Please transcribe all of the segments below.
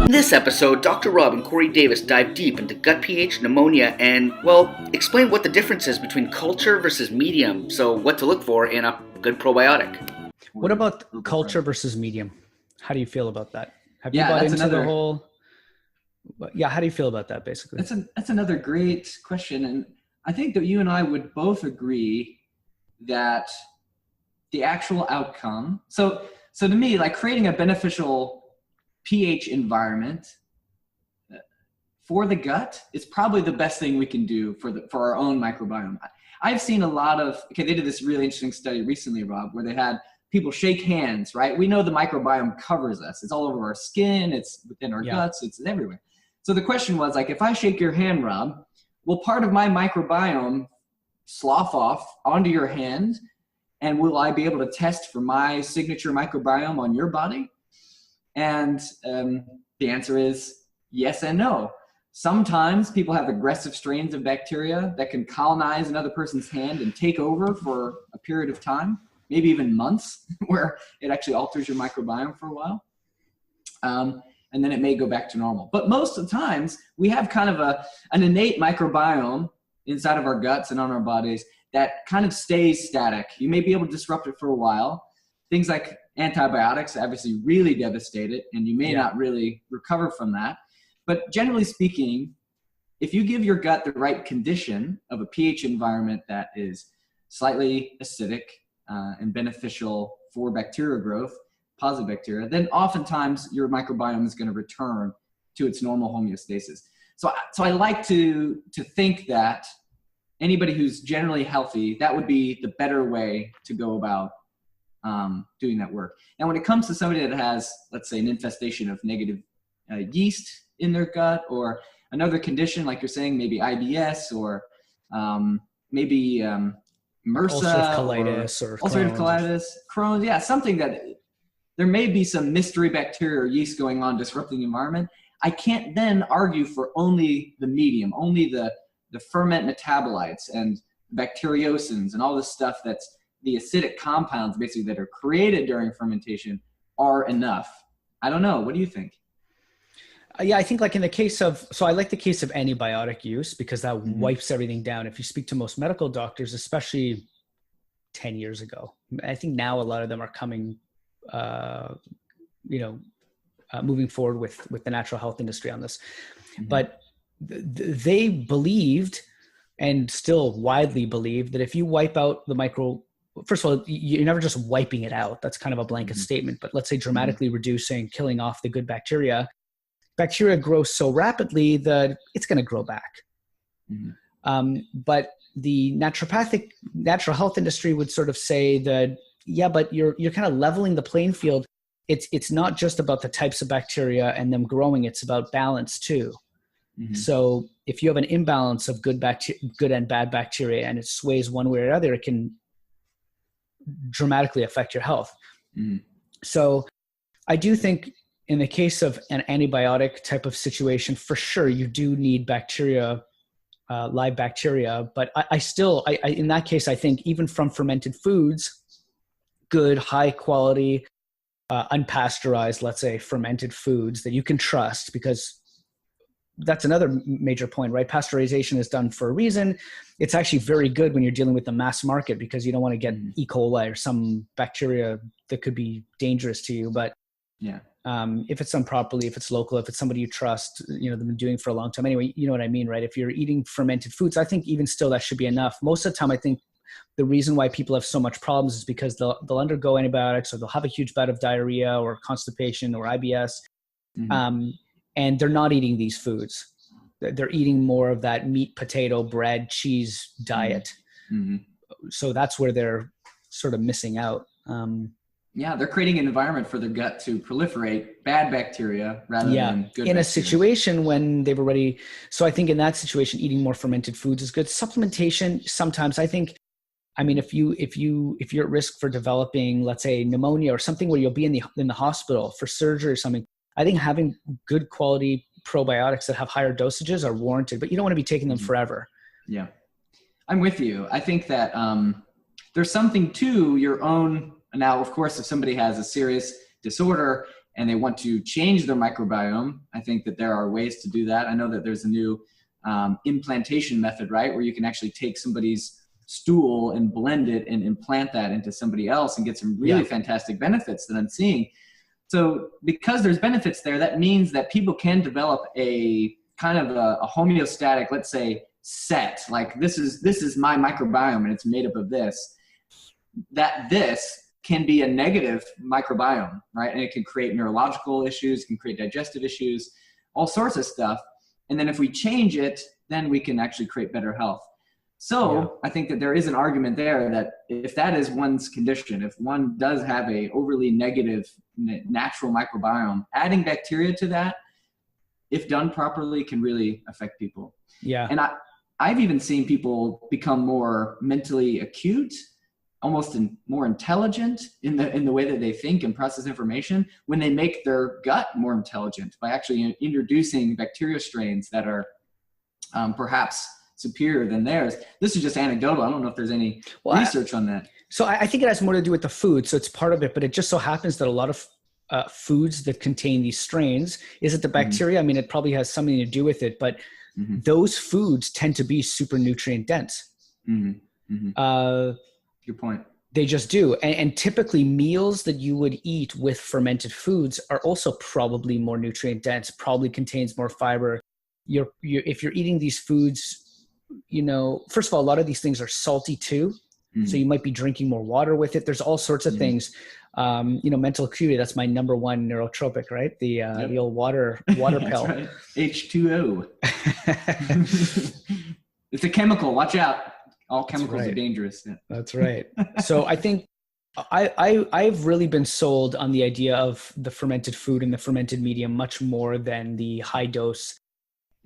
In this episode, Dr. Rob and Cory Davis dive deep into gut pH, pneumonia, and, well, explain what the difference is between culture versus medium, so what to look for in a good probiotic. What about culture versus medium? How do you feel about that? Have you Yeah, bought that's into another- the whole... Yeah, how do you feel about that, basically? That's another great question. And I think that you and I would both agree that the actual outcome, so to me, like creating a beneficial pH environment for the gut is probably the best thing we can do for our own microbiome. I've seen a lot of, they did this really interesting study recently, Rob, where they had people shake hands, right? We know the microbiome covers us. It's all over our skin. It's within our guts. It's everywhere. So the question was, like, if I shake your hand, Rob, will part of my microbiome slough off onto your hand? And will I be able to test for my signature microbiome on your body? And the answer is yes and no. Sometimes people have aggressive strains of bacteria that can colonize another person's hand and take over for a period of time, maybe even months, where it actually alters your microbiome for a while. And then it may go back to normal. But most of the times, we have kind of an innate microbiome inside of our guts and on our bodies that kind of stays static. You may be able to disrupt it for a while. Things like antibiotics obviously really devastate it, and you may not really recover from that. But generally speaking, if you give your gut the right condition of a pH environment that is slightly acidic and beneficial for bacterial growth, positive bacteria, then oftentimes your microbiome is going to return to its normal homeostasis. So I like to think that anybody who's generally healthy, that would be the better way to go about doing that work. Now, when it comes to somebody that has, let's say, an infestation of negative yeast in their gut, or another condition, like you're saying, maybe IBS, or maybe MRSA, ulcerative colitis, Crohn's, something that there may be some mystery bacteria or yeast going on disrupting the environment. I can't then argue for only the medium, only the ferment metabolites and bacteriocins and all this stuff that's the acidic compounds basically that are created during fermentation are enough. I don't know. What do you think? Yeah, I think like in the case of, so I like the case of antibiotic use because that wipes everything down. If you speak to most medical doctors, especially 10 years ago, I think now a lot of them are coming, moving forward with the natural health industry on this. But they believed and still widely believe that if you wipe out the first of all, you're never just wiping it out. That's kind of a blanket statement, but let's say dramatically reducing, killing off the good bacteria grows so rapidly that it's going to grow back. But the natural health industry would sort of say that, but you're kind of leveling the playing field. It's not just about the types of bacteria and them growing. It's about balance too. So if you have an imbalance of good and bad bacteria and it sways one way or other, it can dramatically affect your health. So I do think in the case of an antibiotic type of situation, for sure, you do need bacteria, live bacteria. But I in that case, I think even from fermented foods, good, high quality, unpasteurized, let's say fermented foods that you can trust, because that's another major point, right? Pasteurization is done for a reason. It's actually very good when you're dealing with the mass market because you don't want to get E. coli or some bacteria that could be dangerous to you. But if it's done properly, if it's local, if it's somebody you trust, they've been doing it for a long time. Anyway, you know what I mean, right? If you're eating fermented foods, I think even still that should be enough. Most of the time, I think the reason why people have so much problems is because they'll undergo antibiotics or they'll have a huge bout of diarrhea or constipation or IBS. And they're not eating these foods. They're eating more of that meat, potato, bread, cheese diet. So that's where they're sort of missing out. They're creating an environment for their gut to proliferate bad bacteria rather than good bacteria. In a situation when they've already, so I think in that situation, eating more fermented foods is good. Supplementation, sometimes I think, if you're at risk for developing, let's say, pneumonia or something where you'll be in the hospital for surgery or something, I think having good quality probiotics that have higher dosages are warranted, but you don't want to be taking them forever. Yeah, I'm with you. I think that there's something to your own. Now, of course, if somebody has a serious disorder and they want to change their microbiome, I think that there are ways to do that. I know that there's a new implantation method, right, where you can actually take somebody's stool and blend it and implant that into somebody else and get some really fantastic benefits that I'm seeing. So because there's benefits there, that means that people can develop a kind of a homeostatic, let's say, set, like this is my microbiome and it's made up of this, that this can be a negative microbiome, right? And it can create neurological issues, can create digestive issues, all sorts of stuff. And then if we change it, then we can actually create better health. So I think that there is an argument there that if that is one's condition, if one does have a overly negative natural microbiome, adding bacteria to that, if done properly, can really affect people. Yeah. And I've even seen people become more mentally acute, almost more intelligent in the way that they think and process information when they make their gut more intelligent by actually introducing bacteria strains that are perhaps superior than theirs. This is just anecdotal. I don't know if there's any research on that. So I think it has more to do with the food. So it's part of it, but it just so happens that a lot of foods that contain these strains, is it the bacteria? I mean, it probably has something to do with it, but those foods tend to be super nutrient dense. Good point. They just do. And typically meals that you would eat with fermented foods are also probably more nutrient dense, probably contains more fiber. If you're eating these foods, you know, first of all, a lot of these things are salty too. So you might be drinking more water with it. There's all sorts of things. You know, mental acuity, that's my number one neurotropic, right? The old water pill. Right. H2O. It's a chemical. Watch out. All chemicals are dangerous. Yeah. That's right. So I think I've really been sold on the idea of the fermented food and the fermented medium much more than the high dose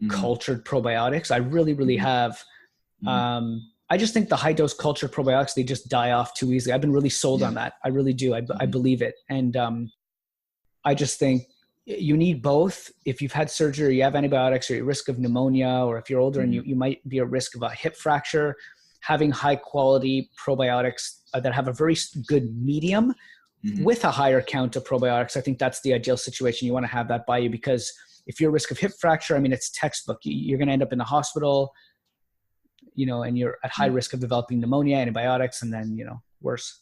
cultured probiotics. I really, really have. I just think the high dose cultured probiotics, they just die off too easily. I've been really sold on that. I really do. I believe it. And I just think you need both. If you've had surgery, or you have antibiotics, or you're at risk of pneumonia, or if you're older and you might be at risk of a hip fracture, having high quality probiotics that have a very good medium with a higher count of probiotics, I think that's the ideal situation. You want to have that by you, because if you're at risk of hip fracture, I mean, it's textbook. You're going to end up in the hospital, you know, and you're at high risk of developing pneumonia, antibiotics, and then, you know, worse.